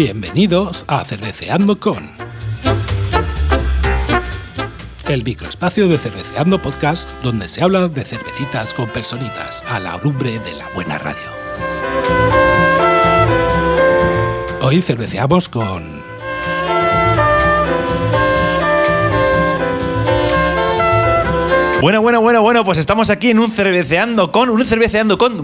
Bienvenidos a Cerveceando con, el microespacio de Cerveceando Podcast, donde se habla de cervecitas con personitas a la lumbre de la buena radio. Hoy cerveceamos con... Bueno, pues estamos aquí en un cerveceando con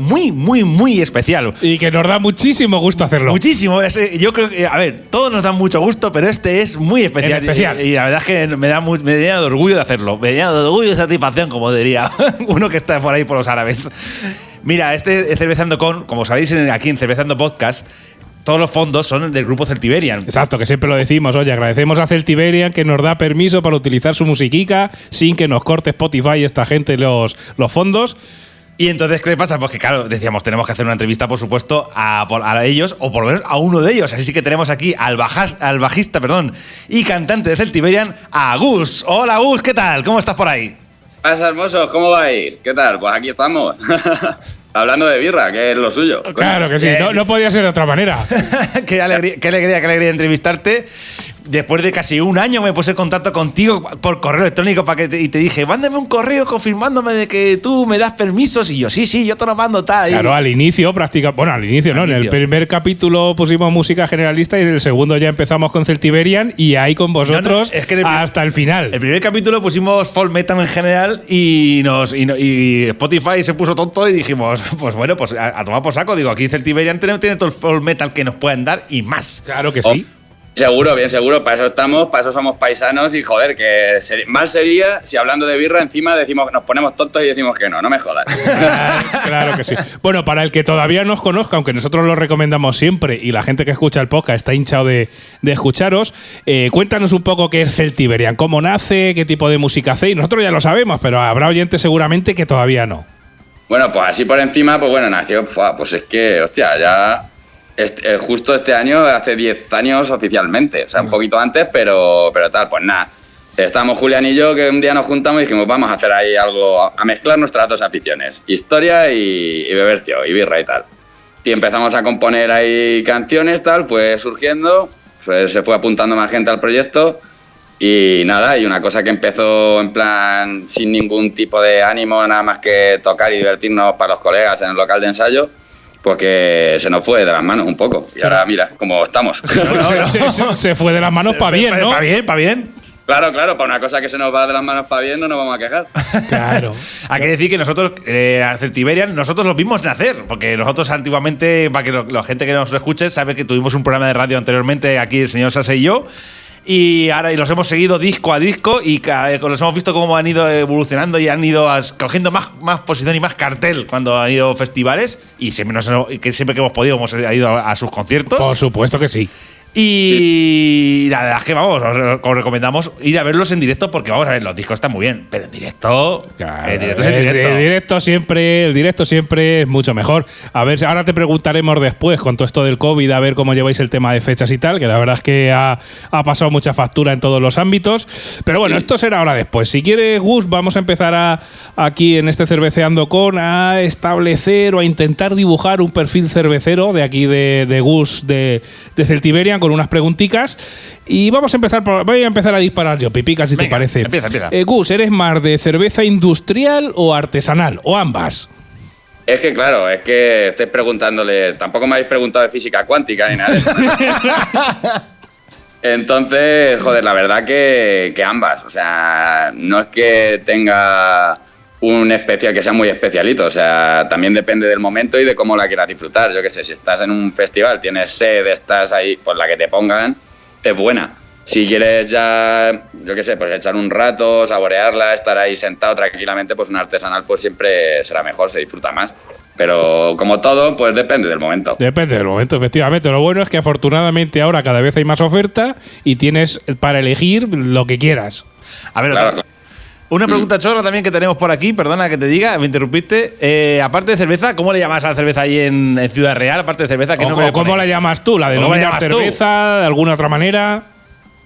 muy especial. Y que nos da muchísimo gusto hacerlo. Muchísimo. Yo creo que, a ver, todos nos dan mucho gusto, pero este es muy especial. Y la verdad es que me llena de orgullo de hacerlo. Me llena de orgullo y de satisfacción, como diría uno que está por ahí por los árabes. Mira, este cerveceando con, como sabéis aquí en Cerveceando Podcast, todos los fondos son del grupo Celtiberian. Exacto, que siempre lo decimos. Oye, agradecemos a Celtiberian que nos da permiso para utilizar su musiquica sin que nos corte Spotify esta gente los fondos. Y entonces, ¿qué pasa? Pues que, claro, decíamos, tenemos que hacer una entrevista, por supuesto, a ellos, o por lo menos a uno de ellos. Así que tenemos aquí al bajista y cantante de Celtiberian, a Gus. Hola, Gus, ¿qué tal? ¿Cómo estás por ahí? Hola, hermosos, ¿cómo va a ir? ¿Qué tal? Pues aquí estamos. Hablando de birra, que es lo suyo. Claro que sí, no podía ser de otra manera. Qué alegría entrevistarte. Después de casi un año me puse en contacto contigo por correo electrónico y te dije, mándame un correo confirmándome de que tú me das permisos. Y yo, sí, yo te lo mando tal. Claro, al inicio prácticamente. Bueno, al inicio, ¿no? En el primer capítulo pusimos música generalista y en el segundo ya empezamos con Celtiberian y ahí con vosotros es que hasta el final. El primer capítulo pusimos folk metal en general y Spotify se puso tonto y dijimos, pues bueno, pues a tomar por saco. Digo, aquí Celtiberian tiene todo el folk metal que nos pueden dar y más. Claro que sí. Bien seguro, para eso estamos, para eso somos paisanos y joder, que mal sería si hablando de birra encima decimos, nos ponemos tontos y decimos que no me jodas. Claro que sí. Bueno, para el que todavía nos conozca, aunque nosotros lo recomendamos siempre y la gente que escucha el podcast está hinchado de escucharos, cuéntanos un poco qué es Celtiberian, cómo nace, qué tipo de música hacéis. Nosotros ya lo sabemos, pero habrá oyentes seguramente que todavía no. Bueno, pues así por encima, pues bueno, nació, pues es que, hostia, ya... justo este año, hace 10 años oficialmente, o sea, un poquito antes, pero tal, pues nada. Estábamos Julián y yo, que un día nos juntamos y dijimos, vamos a hacer ahí algo, a mezclar nuestras dos aficiones, historia y bebercio, y birra y tal. Y empezamos a componer ahí canciones, tal, fue surgiendo, se fue apuntando más gente al proyecto y nada, y una cosa que empezó en plan sin ningún tipo de ánimo, nada más que tocar y divertirnos para los colegas en el local de ensayo, pues que se nos fue de las manos un poco. Y ahora mira cómo estamos. Se fue de las manos para bien, ¿no? Para bien. Claro, para una cosa que se nos va de las manos para bien no nos vamos a quejar. Claro. Hay que decir que nosotros, a Celtiberian, nosotros los vimos nacer, porque nosotros antiguamente, para que la gente que nos escuche, sabe que tuvimos un programa de radio anteriormente, aquí el señor Sase y yo, y ahora los hemos seguido disco a disco y los hemos visto cómo han ido evolucionando y han ido cogiendo más posición y más cartel cuando han ido festivales y siempre que hemos podido hemos ido a sus conciertos. Por supuesto que sí. Y la verdad es que os recomendamos ir a verlos en directo porque vamos a ver, los discos están muy bien, pero en directo, claro, el directo el directo siempre es mucho mejor. A ver, ahora te preguntaremos después con todo esto del COVID, a ver cómo lleváis el tema de fechas y tal, que la verdad es que ha pasado mucha factura en todos los ámbitos. Pero bueno, esto será ahora después. Si quieres, Gus, vamos a empezar aquí en este Cerveceando a establecer o a intentar dibujar un perfil cervecero de aquí de Gus de Celtiberian, con unas preguntitas y voy a empezar a disparar yo, Pipica, si te parece. Empieza. Gus, ¿eres más de cerveza industrial o artesanal? ¿O ambas? Es que claro, estáis preguntándole, tampoco me habéis preguntado de física cuántica ni nada de eso. Entonces, joder, la verdad que ambas, o sea, no es que tenga un especial que sea muy especialito, o sea, también depende del momento y de cómo la quieras disfrutar. Yo qué sé, si estás en un festival, tienes sed, estás ahí, pues la que te pongan es buena. Si quieres ya, yo qué sé, pues echar un rato, saborearla, estar ahí sentado tranquilamente, pues un artesanal pues siempre será mejor, se disfruta más. Pero como todo, pues depende del momento. Depende del momento, efectivamente. Lo bueno es que afortunadamente ahora cada vez hay más oferta y tienes para elegir lo que quieras. A ver, claro. Una pregunta chorra también que tenemos por aquí, perdona que te diga, me interrumpiste. Aparte de cerveza, ¿cómo le llamas a la cerveza ahí en Ciudad Real? Aparte de cerveza, ¿cómo la llamas tú? ¿La denominas cerveza de alguna otra manera?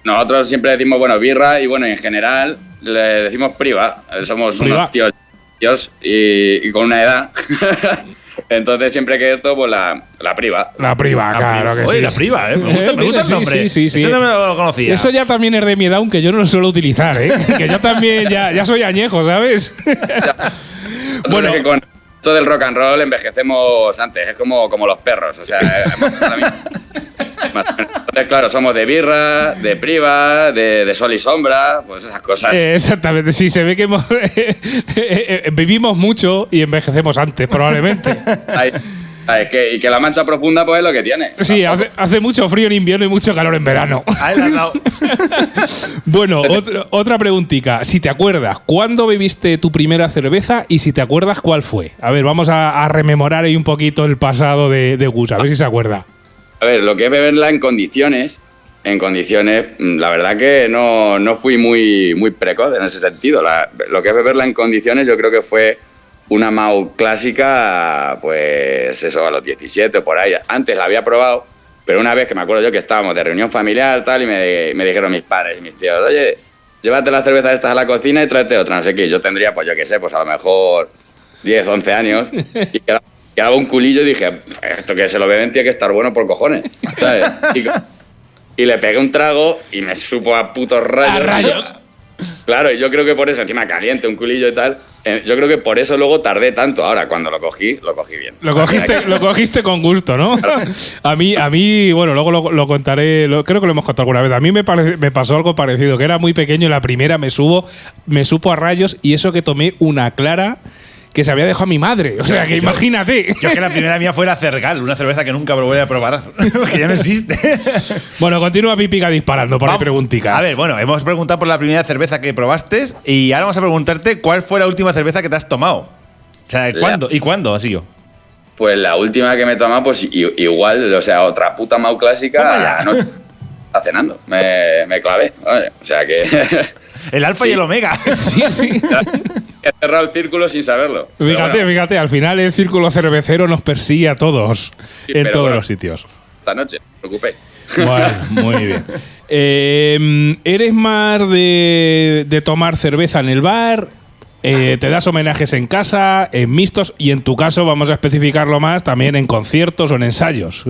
Nosotros siempre decimos, birra y en general le decimos priva. Somos unos tíos y con una edad Entonces, siempre que esto, pues la priva. La priva, claro que Oye, sí. la priva, me gusta Mira, el nombre. Sí. Ese no me lo conocía. Eso ya también es de mi edad, aunque yo no lo suelo utilizar, ¿eh? Que yo también ya soy añejo, ¿sabes? Bueno, que con esto del rock and roll envejecemos antes, es como los perros, o sea, más o menos. Entonces, claro, somos de birra, de priva, de sol y sombra, pues esas cosas. Exactamente, sí, se ve que vivimos mucho y envejecemos antes, probablemente. Y que la mancha profunda, pues es lo que tiene. Sí, hace mucho frío en invierno y mucho calor en verano. Ahí la has dado. Bueno, otra preguntita. Si te acuerdas, ¿cuándo bebiste tu primera cerveza y si te acuerdas cuál fue? A ver, vamos a rememorar ahí un poquito el pasado de Gus, a ver si se acuerda. A ver, lo que es beberla en condiciones, la verdad que no fui muy precoz en ese sentido. Lo que es beberla en condiciones yo creo que fue una Mau clásica, pues eso, a los 17 o por ahí. Antes la había probado, pero una vez que me acuerdo yo que estábamos de reunión familiar tal y me dijeron mis padres y mis tíos, oye, llévate las cervezas estas a la cocina y tráete otra, no sé qué. Yo tendría, pues yo qué sé, pues a lo mejor 10, 11 años y quedaba un culillo y dije, esto que se lo beben tiene que estar bueno por cojones, ¿sabes? Y le pegué un trago y me supo a putos rayos. ¡A rayos! Claro, y yo creo que por eso, encima caliente, un culillo y tal, yo creo que por eso luego tardé tanto. Ahora, cuando lo cogí bien. Lo cogiste con gusto, ¿no? Claro. A mí, bueno, luego lo contaré, creo que lo hemos contado alguna vez. A mí me pasó algo parecido, que era muy pequeño y la primera me supo a rayos y eso que tomé una clara que se había dejado a mi madre. O sea, que imagínate. Yo que la primera mía fuera Cergal, una cerveza que nunca volveré a probar, que ya no existe. Bueno, continúa Pipica disparando por ahí pregunticas. A ver, bueno, hemos preguntado por la primera cerveza que probaste y ahora vamos a preguntarte cuál fue la última cerveza que te has tomado. O sea, ¿cuándo? ¿Y cuándo ha sido? Pues la última que me he tomado, pues igual, o sea, otra puta Mau clásica, no está cenando. Me clavé, ¿vale? O sea que... El alfa y el omega. Sí. He cerrado el círculo sin saberlo. Fíjate, al final el círculo cervecero nos persigue a todos, Sí, en pero todos bueno, los sitios. Esta noche, no os preocupéis. Bueno, muy bien. ¿Eres más de tomar cerveza en el bar? ¿Te das homenajes en casa, en mixtos? Y en tu caso, vamos a especificarlo más, también en conciertos o en ensayos,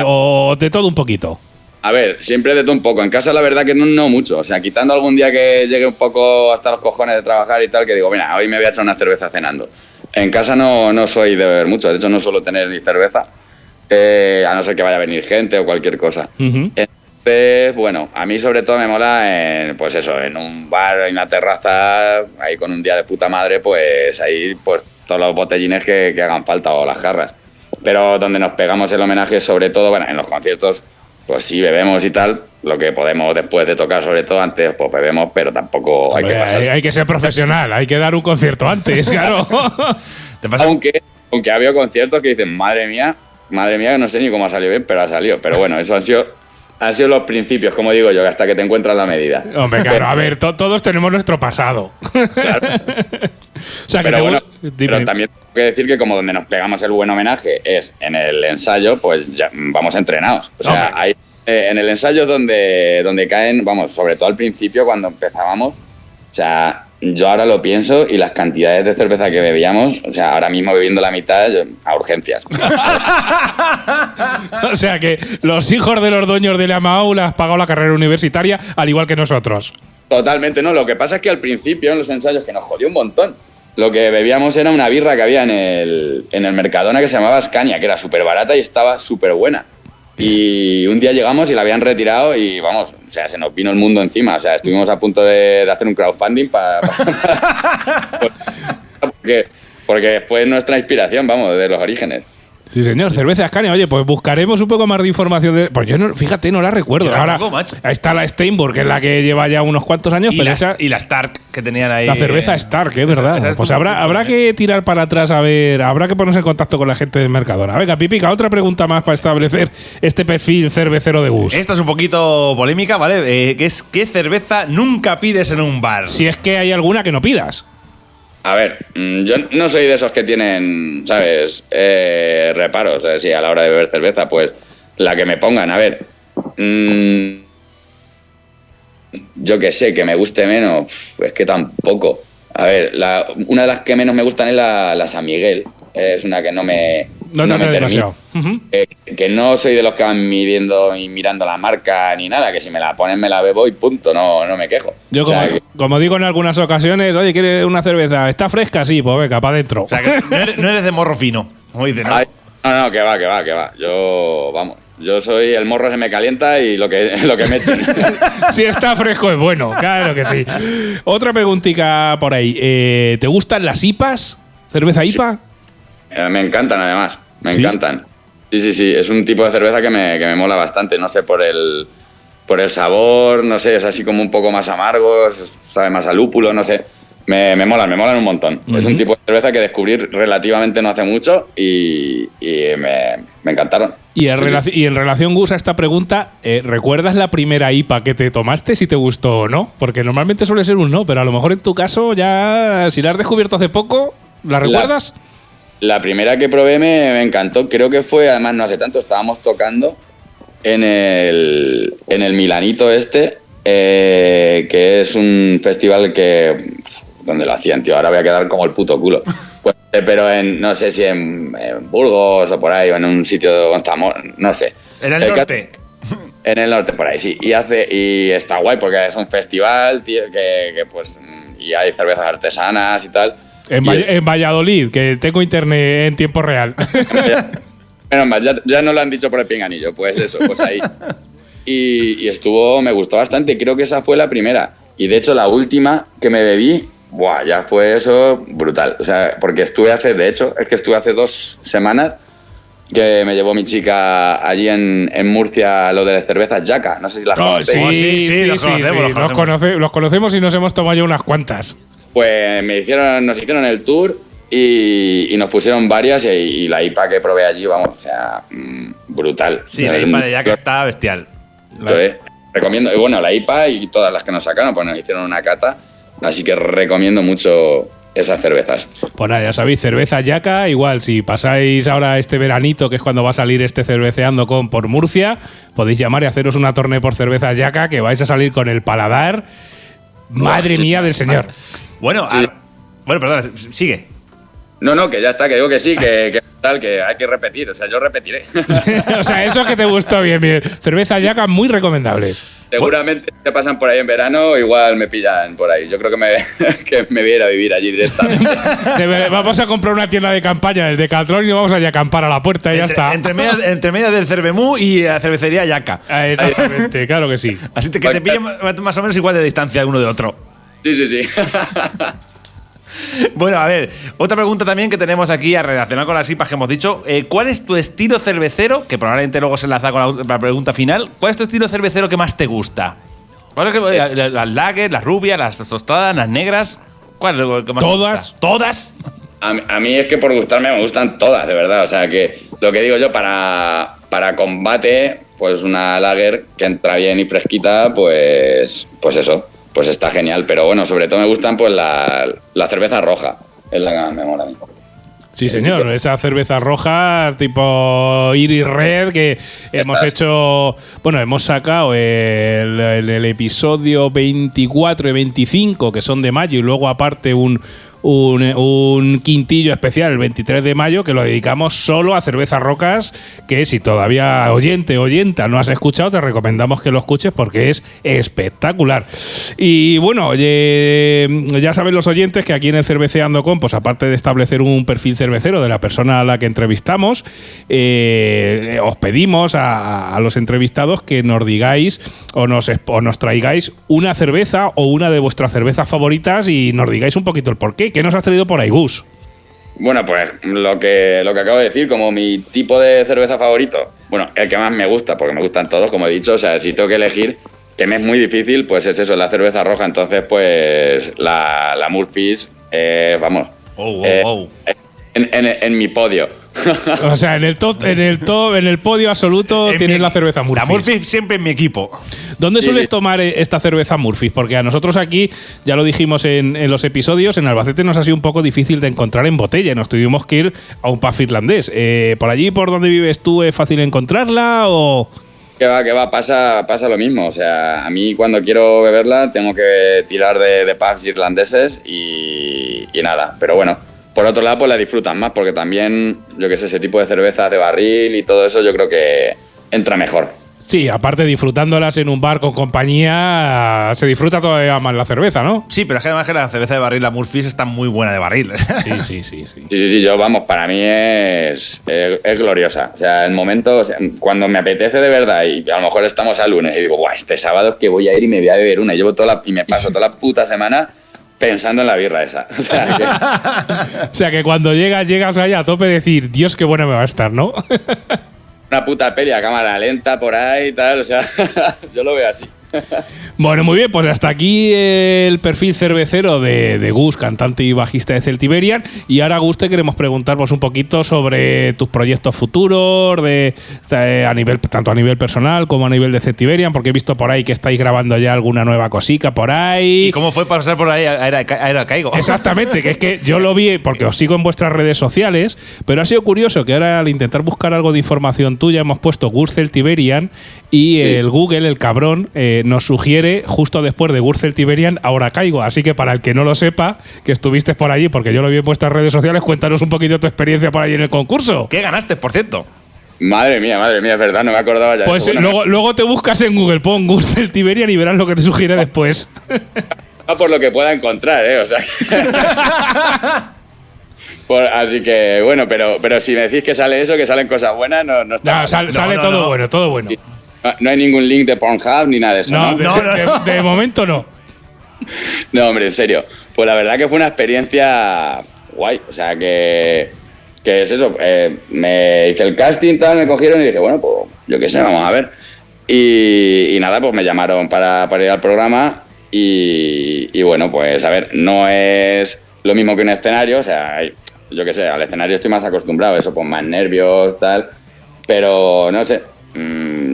o de todo un poquito. A ver, siempre de todo un poco. En casa la verdad que no mucho. O sea, quitando algún día que llegue un poco hasta los cojones de trabajar y tal, que digo, mira, hoy me voy a echar una cerveza cenando. En casa no soy de beber mucho. De hecho, no suelo tener ni cerveza. A no ser que vaya a venir gente o cualquier cosa. Uh-huh. Entonces, bueno, a mí sobre todo me mola pues eso, en un bar, en una terraza, ahí con un día de puta madre, pues ahí pues todos los botellines que hagan falta o las jarras. Pero donde nos pegamos el homenaje sobre todo, bueno, en los conciertos pues sí bebemos y tal, lo que podemos después de tocar sobre todo, antes pues bebemos, pero tampoco hay que pasarse. Hay que ser profesional, hay que dar un concierto antes, claro. ¿Te pasa? Aunque ha habido conciertos que dicen, madre mía, no sé ni cómo ha salido bien, pero ha salido. Pero bueno, eso han sido los principios, como digo yo, hasta que te encuentras la medida. Hombre, claro, a ver, todos tenemos nuestro pasado. Claro. O sea, pero bueno, pero también tengo que decir que como donde nos pegamos el buen homenaje es en el ensayo, pues ya vamos entrenados. O sea, ahí, en el ensayo es donde caen, vamos, sobre todo al principio cuando empezábamos, o sea, yo ahora lo pienso y las cantidades de cerveza que bebíamos, o sea, ahora mismo bebiendo la mitad a urgencias. O sea que los hijos de los dueños de la MAU les has pagado la carrera universitaria, al igual que nosotros. Totalmente, no. Lo que pasa es que al principio, en los ensayos, que nos jodió un montón, lo que bebíamos era una birra que había en el Mercadona que se llamaba Scania, que era súper barata y estaba súper buena. Y un día llegamos y la habían retirado y vamos, o sea, se nos vino el mundo encima. O sea, estuvimos a punto de hacer un crowdfunding porque fue nuestra inspiración, vamos, de los orígenes. Sí, señor, cerveza Scania. Oye, pues buscaremos un poco más de información de. Pues yo no, fíjate, no la recuerdo. Yo ahora tampoco, macho. está la Steinburg, que es la que lleva ya unos cuantos años, pero esa. Y la Stark que tenían ahí. La cerveza Stark, es verdad. Esa Pues estuvo habrá que tirar para atrás a ver, habrá que ponerse en contacto con la gente del Mercadona. Venga, Pipica, otra pregunta más para establecer este perfil cervecero de Gus. Esta es un poquito polémica, ¿vale? Que es ¿qué cerveza nunca pides en un bar? Si es que hay alguna que no pidas. A ver, yo no soy de esos que tienen, ¿sabes? Reparos, sí, a la hora de beber cerveza, pues la que me pongan. A ver, yo que sé, que me guste menos, es que tampoco. A ver, una de las que menos me gustan es la San Miguel, es una que no me No termina. demasiado. Ujú. Que no soy de los que van midiendo y mirando la marca ni nada, que si me la ponen me la bebo y punto, no me quejo. Yo, O sea, como digo en algunas ocasiones, oye, ¿quieres una cerveza? ¿Está fresca? Sí, pues venga, para adentro. O sea, que no eres de morro fino, como dicen, ¿no? ay, no, que va. Yo soy el morro se me calienta y lo que me echen. Si está fresco es bueno, claro que sí. Otra preguntita por ahí. ¿Te gustan las IPAs? ¿Cerveza IPA? Me encantan, además. Me ¿Sí? encantan. Sí. Es un tipo de cerveza que me mola bastante. No sé, por el sabor, no sé, es así como un poco más amargo, sabe más a lúpulo, no sé. Me molan un montón. Es un tipo de cerveza que descubrí relativamente no hace mucho y me encantaron. Y en relación, Gus, a esta pregunta, ¿recuerdas la primera IPA que te tomaste, si te gustó o no? Porque normalmente suele ser un no, pero a lo mejor en tu caso ya, si la has descubierto hace poco, ¿la recuerdas? La primera que probé me encantó. Creo que fue, además no hace tanto, estábamos tocando en el Milanito que es un festival donde lo hacían, tío. Ahora voy a quedar como el puto culo. Pues, pero no sé si en Burgos o por ahí, o en un sitio no sé. En el norte. En el norte, por ahí, sí. Y está guay porque es un festival, tío, que pues. Y hay cervezas artesanas y tal. En Valladolid, que tengo internet en tiempo real. Menos mal, ya no lo han dicho por el pinganillo, pues eso, pues ahí. Y me gustó bastante, creo que esa fue la primera. Y de hecho la última que me bebí, ya fue eso brutal. O sea, porque estuve hace 2 semanas que me llevó mi chica allí en Murcia lo de cervezas Jaca. No sé si las conocéis. Sí, los conocemos. Los conocemos y nos hemos tomado ya unas cuantas. Pues nos hicieron el tour y nos pusieron varias y la IPA que probé allí, vamos, o sea, brutal. Sí, la IPA de Jaca está bestial. Entonces, recomiendo, y bueno, la IPA y todas las que nos sacaron, pues nos hicieron una cata, así que recomiendo mucho esas cervezas. Pues nada, ya sabéis, cerveza Jaca, igual, si pasáis ahora este veranito, que es cuando va a salir este Cerveceando por Murcia, podéis llamar y haceros una tournée por cerveza Jaca, que vais a salir con el paladar, madre mía del señor. Bueno, Sí. Perdona, sigue. No, que ya está, que digo que sí, que tal, que hay que repetir, o sea, yo repetiré. O sea, eso que te gustó bien. Cerveza Jaca muy recomendables. Seguramente te pasan por ahí en verano, igual me pillan por ahí. Yo creo que me voy a ir a vivir allí directamente. Vamos a comprar una tienda de campaña del Decathlon y vamos a acampar a la puerta y ya está. Entre medio del Cervemú y la cervecería Jaca. Exactamente, claro que sí. Así que te pillen más o menos igual de distancia uno de otro. Sí. Bueno, a ver, otra pregunta también que tenemos aquí a relacionar con las IPAs que hemos dicho. ¿Cuál es tu estilo cervecero? Que probablemente luego se enlaza con la pregunta final. ¿Cuál es tu estilo cervecero que más te gusta? ¿Cuál es las lager, las rubias, las tostadas, las negras? ¿Cuál es lo que más Todas. te gusta? ¿Todas? A mí es que por gustarme me gustan todas, de verdad. O sea, que lo que digo yo, para combate, pues una lager que entra bien y fresquita, pues eso. Pues está genial, pero bueno, sobre todo me gustan pues la cerveza roja, es la que más me mola a mí. Sí, señor, esa cerveza roja tipo Iris Red que hemos hecho, bueno, hemos sacado el episodio 24 y 25 que son de mayo y luego aparte un quintillo especial el 23 de mayo que lo dedicamos solo a cervezas rocas, que si todavía oyenta no has escuchado, te recomendamos que lo escuches porque es espectacular. Y bueno, ya saben los oyentes que aquí en el Cerveceando.com, pues aparte de establecer un perfil cervecero de la persona a la que entrevistamos, os pedimos a los entrevistados que nos digáis o nos traigáis una cerveza o una de vuestras cervezas favoritas y nos digáis un poquito el porqué. ¿Qué nos has traído por ahí, Gus? Bueno, pues lo que acabo de decir, como mi tipo de cerveza favorito, bueno, el que más me gusta, porque me gustan todos, como he dicho, o sea, si tengo que elegir, que me es muy difícil, pues es eso, la cerveza roja. Entonces, pues la Murphy's, vamos, en mi podio. O sea, en el podio absoluto tienes la cerveza Murphy. La Murphy siempre en mi equipo. ¿Dónde sueles tomar esta cerveza Murphy? Porque a nosotros aquí, ya lo dijimos en los episodios, en Albacete nos ha sido un poco difícil de encontrar en botella. Nos tuvimos que ir a un pub irlandés. ¿Por allí, por donde vives tú, es fácil encontrarla o...? Que va, pasa lo mismo. O sea, a mí cuando quiero beberla tengo que tirar de pubs irlandeses y nada. Pero bueno, por otro lado, pues la disfrutas más, porque también, yo qué sé, ese tipo de cervezas de barril y todo eso, yo creo que entra mejor. Sí, aparte disfrutándolas en un bar con compañía, se disfruta todavía más la cerveza, ¿no? Sí, pero es que además que la cerveza de barril, la Murphy's, está muy buena de barril. Sí, yo, vamos, para mí es gloriosa. O sea, el momento, o sea, cuando me apetece de verdad y a lo mejor estamos a lunes y digo, guau, este sábado es que voy a ir y me voy a beber una. Y me paso toda la puta semana pensando en la birra esa. O sea, que cuando llegas ahí a tope decir, Dios, qué buena me va a estar, ¿no? Una puta peli a cámara lenta por ahí y tal, o sea, yo lo veo así. Bueno, muy bien, pues hasta aquí el perfil cervecero de Gus, cantante y bajista de Celtiberian. Y ahora, Gus, te queremos preguntarnos un poquito sobre tus proyectos futuros, tanto a nivel personal como a nivel de Celtiberian, porque he visto por ahí que estáis grabando ya alguna nueva cosica por ahí. ¿Y cómo fue pasar por ahí a Caigo? Exactamente, que es que yo lo vi porque os sigo en vuestras redes sociales, pero ha sido curioso que ahora al intentar buscar algo de información tuya hemos puesto Gus Celtiberian y el Google, el cabrón, nos sugiere justo después de Gus Celtiberian ahora Caigo. Así que para el que no lo sepa, que estuviste por allí, porque yo lo vi en vuestras redes sociales, cuéntanos un poquito tu experiencia por allí en el concurso. ¿Qué ganaste, por cierto? Madre mía, es verdad, no me acordaba ya. Pues luego te buscas en Google, pon Gus Celtiberian y verás lo que te sugiere después. No por lo que pueda encontrar, o sea. Así que, bueno, pero si me decís que sale eso, que salen cosas buenas, no está. No, sale todo bueno, todo bueno. No hay ningún link de Pornhub ni nada de eso, ¿no? De momento no. No, hombre, en serio. Pues la verdad que fue una experiencia guay. O sea, que es eso. Me hice el casting, tal, me cogieron y dije, bueno, pues yo qué sé, vamos a ver. Y nada, pues me llamaron para ir al programa y bueno, pues a ver, no es lo mismo que un escenario. O sea, yo qué sé, al escenario estoy más acostumbrado, eso, pues más nervios, tal. Pero no sé.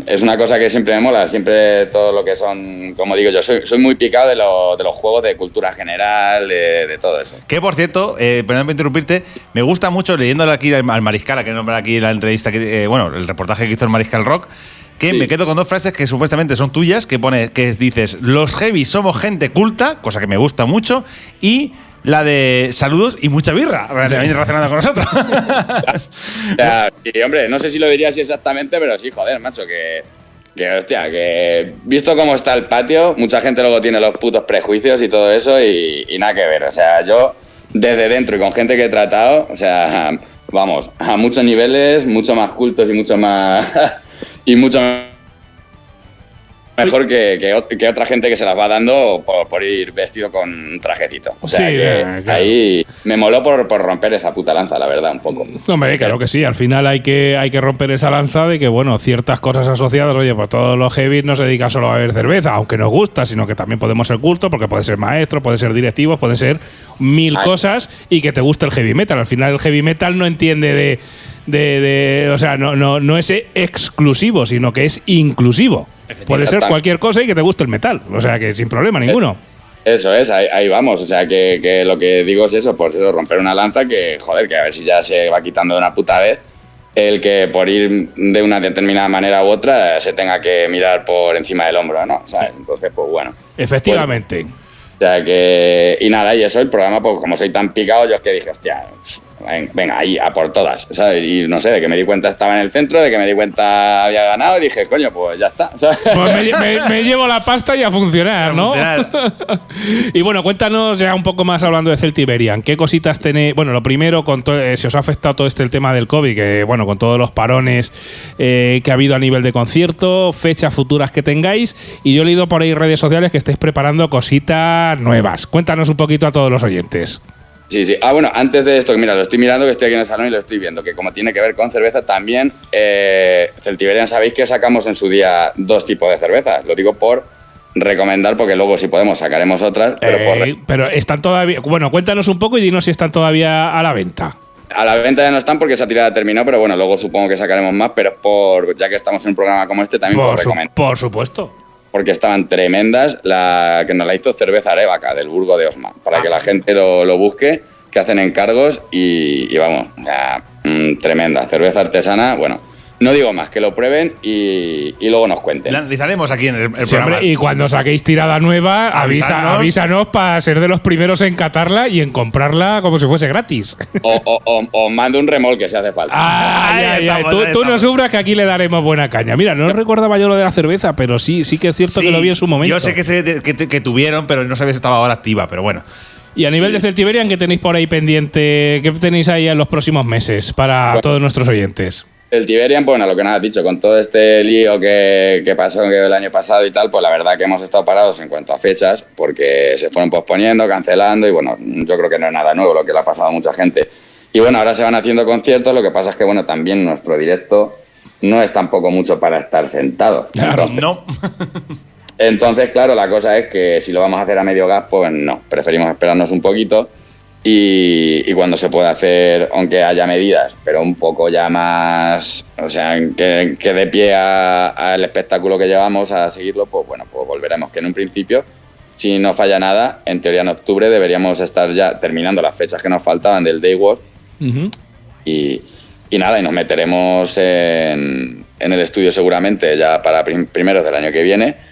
Es una cosa que siempre me mola, siempre todo lo que son, como digo yo, soy muy picado de los juegos de cultura general, de todo eso. Que por cierto, perdóname interrumpirte, me gusta mucho leyéndole aquí al Mariscal, a que nombra aquí la entrevista, el reportaje que hizo el Mariscal Rock, que me quedo con dos frases que supuestamente son tuyas, que dices, los heavy somos gente culta, cosa que me gusta mucho, y la de saludos y mucha birra, también relacionada con nosotros. Y hombre, no sé si lo diría así exactamente, pero sí, joder, macho, que visto cómo está el patio, mucha gente luego tiene los putos prejuicios y todo eso y nada que ver. O sea, yo desde dentro y con gente que he tratado, o sea, vamos, a muchos niveles, mucho más cultos y mucho más y mucho mejor que otra gente que se las va dando por ir vestido con un trajecito. O sea, claro. Ahí me moló por romper esa puta lanza, la verdad, un poco. Hombre, claro que sí. Al final hay que romper esa lanza de que, bueno, ciertas cosas asociadas, oye, pues todos los heavy no se dedican solo a beber cerveza, aunque nos gusta, sino que también podemos ser cultos, porque puede ser maestro, puede ser directivos, puede ser mil cosas y que te guste el heavy metal. Al final el heavy metal no entiende o sea, no es exclusivo, sino que es inclusivo. Puede ser cualquier cosa y que te guste el metal. O sea, que sin problema ninguno. Eso es, ahí vamos. O sea, que lo que digo es eso, por eso, romper una lanza que, joder, que a ver si ya se va quitando de una puta vez el que por ir de una determinada manera u otra se tenga que mirar por encima del hombro, ¿no? ¿Sabes? Entonces, pues bueno. Efectivamente. Pues, o sea que... Y nada, y eso, el programa, pues como soy tan picado, yo es que dije, hostia, venga, ahí, a por todas, ¿sabes? Y no sé, de que me di cuenta estaba en el centro, de que me di cuenta había ganado y dije, coño, pues ya está, ¿sabes? Pues me llevo la pasta y a funcionar, ¿no? Y bueno, cuéntanos ya un poco más hablando de Celtiberian. ¿Qué cositas tenéis? Bueno, lo primero, si os ha afectado todo el tema del COVID, que bueno, con todos los parones que ha habido a nivel de concierto, fechas futuras que tengáis, y yo he leído por ahí redes sociales que estáis preparando cositas nuevas. Cuéntanos un poquito a todos los oyentes. Sí. Ah, bueno, antes de esto, mira, lo estoy mirando, que estoy aquí en el salón y lo estoy viendo, que como tiene que ver con cerveza también, Celtiberian, sabéis que sacamos en su día 2 tipos de cervezas. Lo digo por recomendar, porque luego si podemos sacaremos otras. Pero están todavía... Bueno, cuéntanos un poco y dinos si están todavía a la venta. A la venta ya no están porque esa tirada terminó, pero bueno, luego supongo que sacaremos más, pero ya que estamos en un programa como este, también por recomendar. Por supuesto. Porque estaban tremendas, la que nos la hizo Cerveza Arévaca, del Burgo de Osma, para que la gente lo busque, que hacen encargos y vamos, tremenda. Cerveza artesana, bueno, No digo más, que lo prueben y luego nos cuenten. La analizaremos aquí en el Sí, programa. hombre, y cuando saquéis tirada nueva, avísanos para ser de los primeros en catarla y en comprarla como si fuese gratis. O mando un remolque si hace falta. Ahí estamos, ahí Tú no estamos. sufras, que aquí le daremos buena caña. Mira, no recordaba yo lo de la cerveza, pero sí que es cierto que lo vi en su momento. Yo sé que tuvieron, pero no sabía si estaba ahora activa, pero bueno. Y a nivel de Celtiberian, ¿qué tenéis por ahí pendiente? ¿Qué tenéis ahí en los próximos meses para todos nuestros oyentes? El Tiberian, pues bueno, lo que nos has dicho, con todo este lío que pasó el año pasado y tal, pues la verdad que hemos estado parados en cuanto a fechas, porque se fueron posponiendo, cancelando, y bueno, yo creo que no es nada nuevo lo que le ha pasado a mucha gente. Y bueno, ahora se van haciendo conciertos, lo que pasa es que bueno, también nuestro directo no es tampoco mucho para estar sentado. Claro, No. Entonces, claro, la cosa es que si lo vamos a hacer a medio gas, pues no, preferimos esperarnos un poquito y cuando se pueda hacer, aunque haya medidas, pero un poco ya más, o sea, que dé pie al espectáculo que llevamos a seguirlo, pues bueno, pues volveremos, que en un principio, si no falla nada, en teoría en octubre deberíamos estar ya terminando las fechas que nos faltaban del Day World. Ujú. Y nada, y nos meteremos en el estudio seguramente ya para primeros del año que viene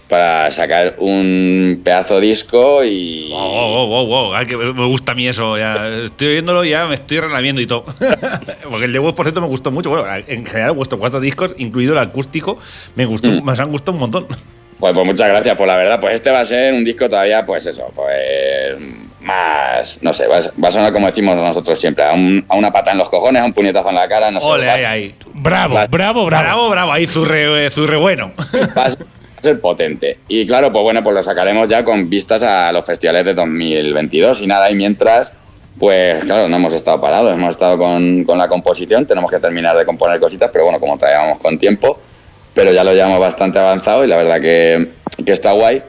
para sacar un pedazo disco y... Wow. Ay, que me gusta a mí eso. Ya estoy oyéndolo y ya me estoy relamiendo y todo. Porque el de vos, por cierto, me gustó mucho. Bueno, en general, vuestros 4 discos, incluido el acústico, me han gustado un montón. Pues muchas gracias, pues la verdad, pues este va a ser un disco todavía, pues eso, pues más, no sé, va a sonar como decimos nosotros siempre, a una pata en los cojones, a un puñetazo en la cara, no sé. Ole, ahí. Bravo. Ahí, zurre bueno. Va a ser potente. Y claro, pues bueno, pues lo sacaremos ya con vistas a los festivales de 2022 y nada, y mientras, pues claro, no hemos estado parados, hemos estado con la composición, tenemos que terminar de componer cositas, pero bueno, como todavía vamos con tiempo, pero ya lo llevamos bastante avanzado y la verdad que está guay.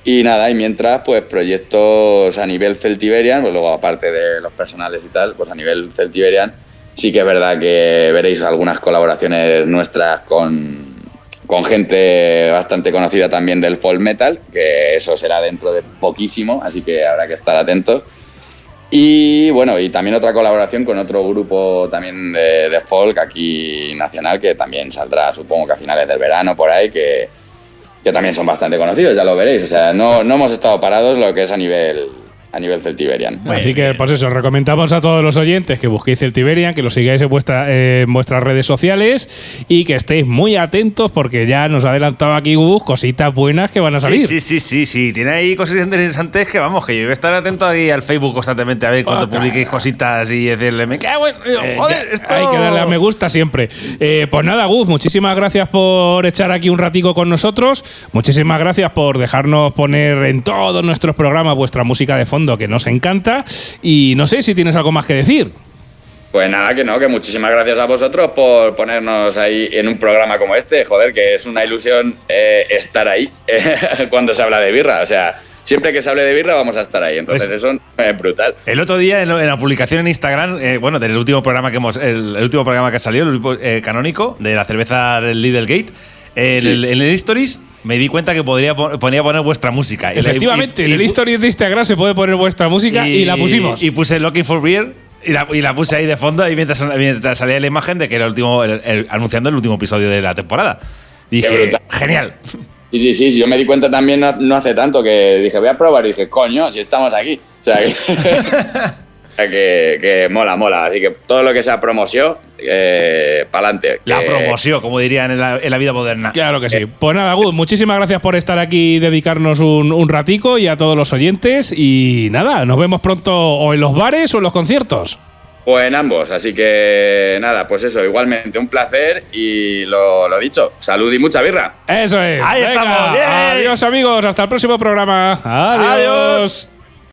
Y nada, y mientras, pues proyectos a nivel Celtiberian, pues luego aparte de los personales y tal, pues a nivel Celtiberian, sí que es verdad que veréis algunas colaboraciones nuestras con gente bastante conocida también del folk metal, que eso será dentro de poquísimo, así que habrá que estar atentos. Y bueno, y también otra colaboración con otro grupo también de folk aquí nacional, que también saldrá, supongo que a finales del verano por ahí, que también son bastante conocidos, ya lo veréis. O sea, no hemos estado parados lo que es a nivel Celtiberian. Así que, pues eso, recomendamos a todos los oyentes que busquéis Celtiberian, que lo sigáis en vuestras redes sociales y que estéis muy atentos porque ya nos ha adelantado aquí Gus cositas buenas que van a salir. Sí. Tiene ahí cosas interesantes que vamos, que yo voy a estar atento ahí al Facebook constantemente a ver cuando publiquéis cositas y decirle, me cago en... Joder, esto... Hay que darle a me gusta siempre. Pues nada, Gus, muchísimas gracias por echar aquí un ratico con nosotros. Muchísimas gracias por dejarnos poner en todos nuestros programas vuestra música de fondo, que nos encanta, y no sé si tienes algo más que decir. Pues nada, que muchísimas gracias a vosotros por ponernos ahí en un programa como este, joder, que es una ilusión estar ahí cuando se habla de birra, o sea, siempre que se hable de birra vamos a estar ahí, entonces Pues, eso es brutal. El otro día en la publicación en Instagram, bueno, del último programa el último programa que salió, el último, canónico, de la cerveza del Lidl Gate, en el Stories, me di cuenta que ponía poner vuestra música. Efectivamente, en el Stories de Instagram se puede poner vuestra música y la pusimos. Y puse Looking for Beer y la puse ahí de fondo y mientras salía la imagen de que era anunciando el último episodio de la temporada. Dije, genial. Sí, yo me di cuenta también no hace tanto que dije, voy a probar y dije, coño, si estamos aquí. O sea, que mola. Así que todo lo que sea promoción, pa'lante. La promoción, como dirían en la vida moderna. Claro que sí. Pues nada, Gus, muchísimas gracias por estar aquí y dedicarnos un ratico, y a todos los oyentes. Y nada, nos vemos pronto o en los bares o en los conciertos. Pues en ambos, así que nada, pues eso, igualmente un placer y lo dicho, salud y mucha birra. Eso es. Ahí estamos, bien. Adiós amigos, hasta el próximo programa. Adiós.